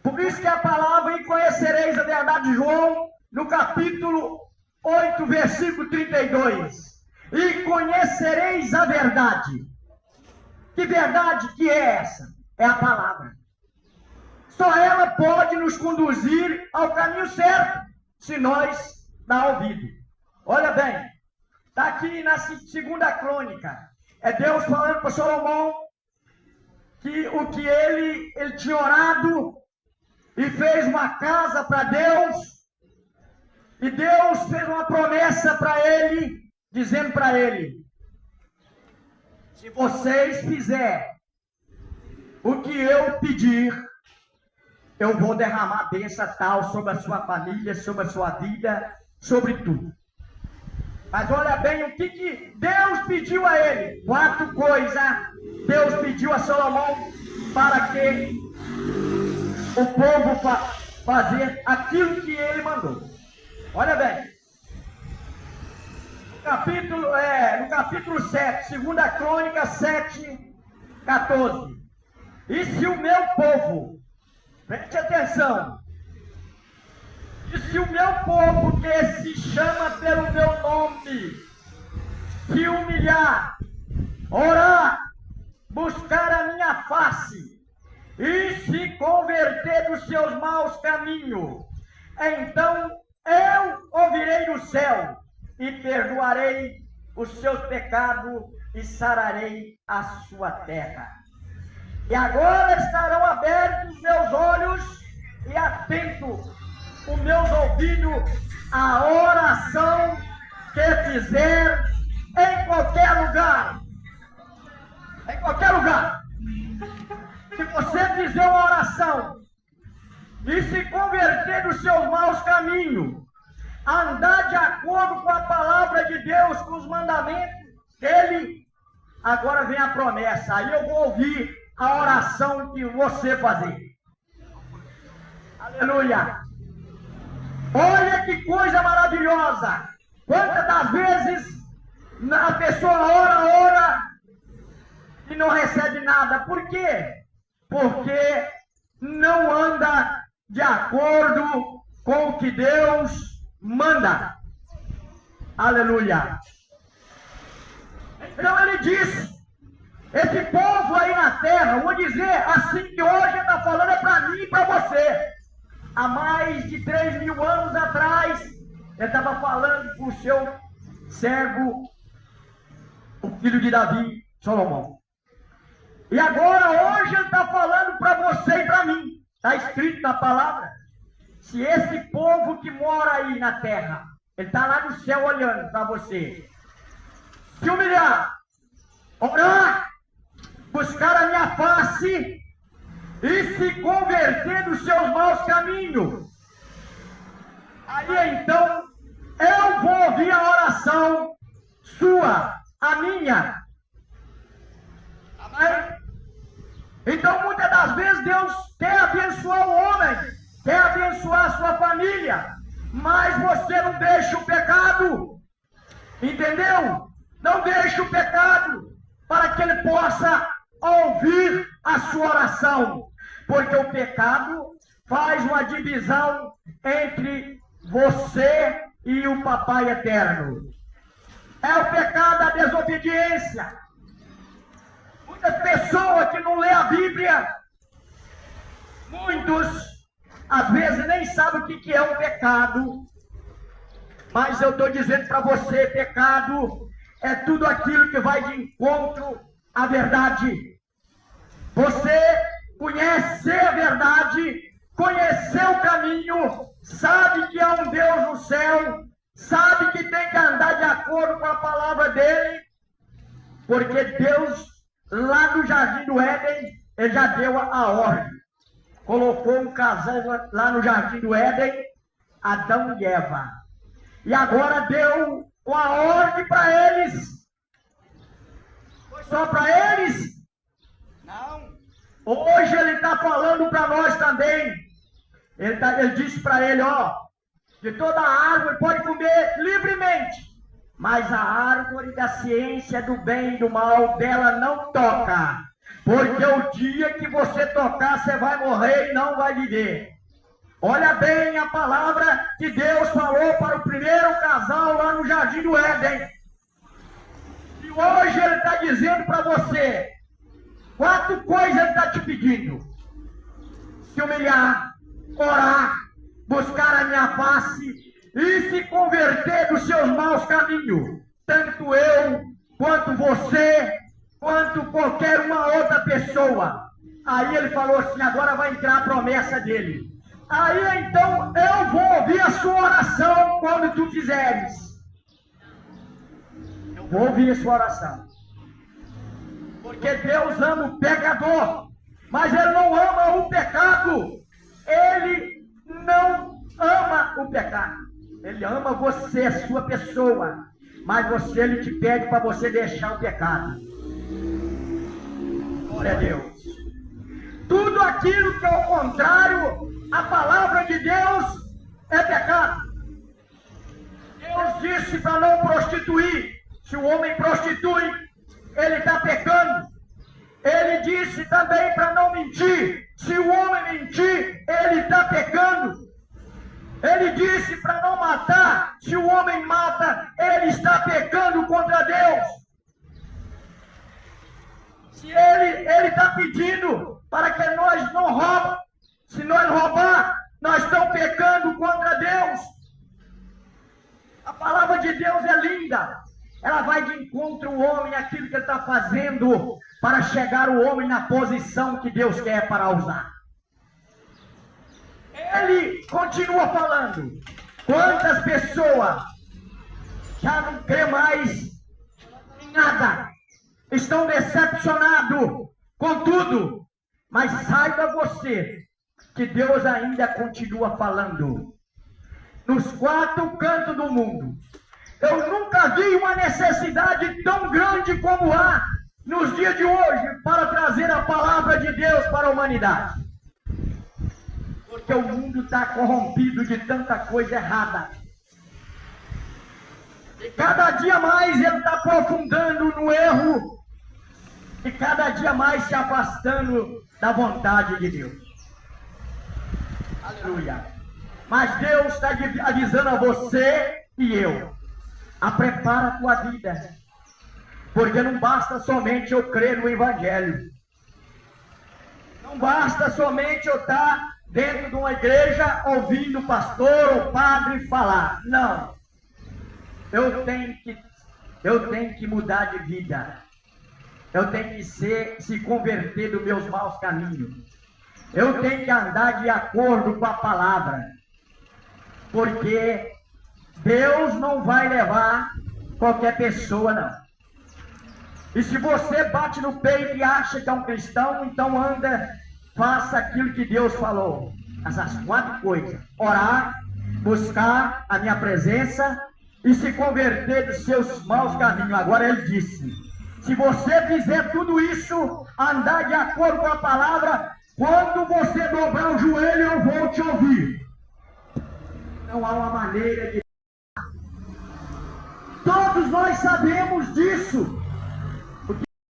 Por isso que a palavra, e conhecereis a verdade, João, no capítulo 8, versículo 32. E conhecereis a verdade. Que verdade que é essa? É a palavra. Só ela pode nos conduzir ao caminho certo, se nós dar ouvido. Olha bem, está aqui na segunda crônica. É Deus falando para Salomão que o que ele tinha orado e fez uma casa para Deus. E Deus fez uma promessa para ele, dizendo para ele: se vocês fizerem o que eu pedir, eu vou derramar bênção tal sobre a sua família, sobre a sua vida, sobre tudo. Mas olha bem o que Deus pediu a ele. 4 coisas Deus pediu a Salomão para que o povo fazer aquilo que ele mandou. Olha bem. No capítulo 7, 2 Crônica 7, 14. E se o meu povo, preste atenção, e se o meu povo que se chama pelo meu nome se humilhar, orar, buscar a minha face e se converter dos seus maus caminhos, então eu ouvirei do céu e perdoarei os seus pecados e sararei a sua terra. E agora estarão abertos os meus olhos e atentos os meus ouvidos à oração que fizer em qualquer lugar. Em qualquer lugar. Se você fizer uma oração e se converter dos seus maus caminhos, andar de acordo com a palavra de Deus, com os mandamentos dele, agora vem a promessa. Aí eu vou ouvir a oração que você fazer. Aleluia! Olha que coisa maravilhosa! Quantas das vezes a pessoa ora e não recebe nada? Por quê? Porque não anda de acordo com o que Deus manda. Aleluia! Então ele disse: esse povo aí na terra, vou dizer assim que hoje ele está falando, é para mim e para você. Há mais de 3.000 anos atrás, ele estava falando com o seu servo, o filho de Davi, Salomão. E agora, hoje, ele está falando para você e para mim. Está escrito na palavra. Se esse povo que mora aí na terra, ele está lá no céu olhando para você, se humilhar, orar, buscar a minha face e se converter dos seus maus caminhos, aí então eu vou ouvir a oração sua, a minha. Amém? Então muitas das vezes Deus quer abençoar o homem, quer abençoar a sua família, mas você não deixa o pecado, entendeu? Não deixa o pecado para que ele possa ouvir a sua oração, porque o pecado faz uma divisão entre você e o Papai Eterno. É o pecado da desobediência. Muitas pessoas que não lêem a Bíblia, muitos às vezes nem sabem o que é um pecado, mas eu estou dizendo para você: pecado é tudo aquilo que vai de encontro à verdade. Você conhecer a verdade, conhecer o caminho, sabe que há um Deus no céu, sabe que tem que andar de acordo com a palavra dele, porque Deus, lá no Jardim do Éden, ele já deu a ordem. Colocou um casal lá no Jardim do Éden, Adão e Eva. E agora deu uma ordem para eles. Foi só para eles? Não. Hoje ele está falando para nós também. Ele disse para ele: ó, de toda a árvore pode comer livremente, mas a árvore da ciência do bem e do mal, dela não toca, porque o dia que você tocar, você vai morrer e não vai viver. Olha bem a palavra que Deus falou para o primeiro casal lá no Jardim do Éden. E hoje Ele está dizendo para você, 4 coisas Ele está te pedindo: se humilhar, orar, buscar a minha face e se converter dos seus maus caminhos. Tanto eu, quanto você, quanto qualquer uma outra pessoa. Aí Ele falou assim, agora vai entrar a promessa dele. Aí então eu vou ouvir a sua oração quando tu fizeres. Eu vou ouvir a sua oração. Porque Deus ama o pecador, mas Ele não ama o pecado. Ele não ama o pecado. Ele ama você, a sua pessoa. Mas você, Ele te pede para você deixar o pecado. Glória a Deus. Tudo aquilo que é o contrário, a palavra de Deus é pecado. Deus disse para não prostituir. Se o homem prostitui, ele está pecando. Ele disse também para não mentir. Se o homem mentir, ele está pecando. Ele disse para não matar. Se o homem mata, ele está pecando contra Deus. Se ele está pedindo para que nós não roubemos. Se nós roubar, nós estamos pecando contra Deus. A palavra de Deus é linda. Ela vai de encontro ao homem, aquilo que ele está fazendo para chegar o homem na posição que Deus quer para usar. Ele continua falando. Quantas pessoas já não crê mais em nada, estão decepcionados com tudo, mas saiba você que Deus ainda continua falando. Nos 4 cantos do mundo, eu nunca vi uma necessidade tão grande como há nos dias de hoje para trazer a palavra de Deus para a humanidade. Porque o mundo está corrompido de tanta coisa errada. E cada dia mais ele está aprofundando no erro. E cada dia mais se afastando da vontade de Deus. Aleluia. Mas Deus está avisando a você e eu. Prepara a tua vida. Porque não basta somente eu crer no Evangelho. Não basta somente eu estar dentro de uma igreja ouvindo o pastor ou padre falar. Não. Eu tenho que mudar de vida. Eu tenho que se converter dos meus maus caminhos. Eu tenho que andar de acordo com a palavra. Porque Deus não vai levar qualquer pessoa, não. E se você bate no peito e acha que é um cristão, então anda, faça aquilo que Deus falou. Essas 4 coisas. Orar, buscar a minha presença e se converter dos seus maus caminhos. Agora Ele disse, se você fizer tudo isso, andar de acordo com a palavra, quando você dobrar o joelho, eu vou te ouvir. Não há uma maneira de... Todos nós sabemos disso.